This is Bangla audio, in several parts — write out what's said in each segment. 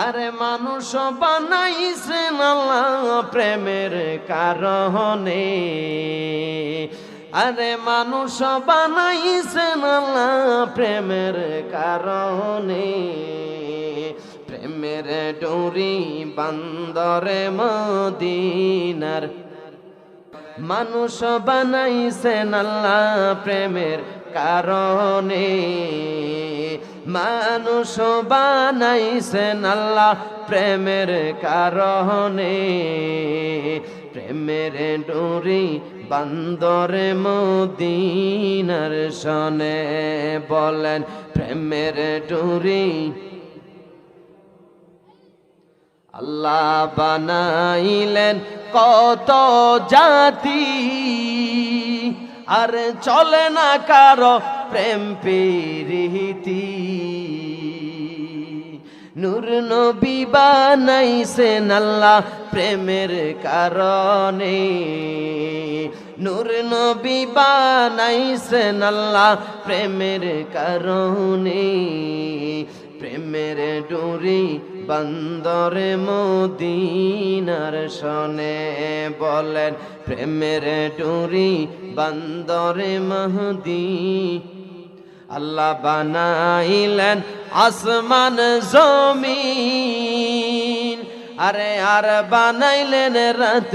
আরে মানুষ বানাইছেন আল্লাহ প্রেমের কারণে, আরে মানুষ বানাইছেন আল্লাহ প্রেমের কারণে, প্রেমের ডোরি বান্দরে মদিনার, মানুষ বানাইছেন আল্লাহ প্রেমের কারণে, মানুষ বানাইছেন আল্লাহ প্রেমের কারণে, প্রেমের ডোরি বান্দরে মদিনার শনে, বলেন প্রেমের ডোরি আল্লাহ বানাইলেন কত জাতি, আর চলে না কারো প্রেম প্রীতি, নূর নবী বানাইছেন আল্লাহ প্রেমের কারণে, নূর নবী বানাইছেন আল্লাহ প্রেমের কারণে, প্রেমের ডোরি বান্দরে মদিনার শনে, বলেন প্রেমের ডোরি বান্দরে মহদি, আল্লাহ বানাইলেন আসমান জমিন, আরে আর বানাইলেন রাত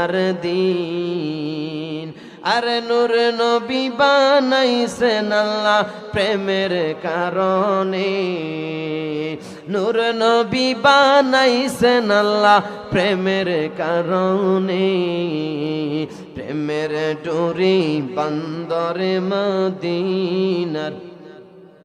আর দিন, আরে নূর নবী বানাইছেন আল্লাহ প্রেমের কারণে, নূর নবী বানাইছেন আল্লাহ প্রেমের কারণে, প্রেমের ডোরি বান্দরে মদিনার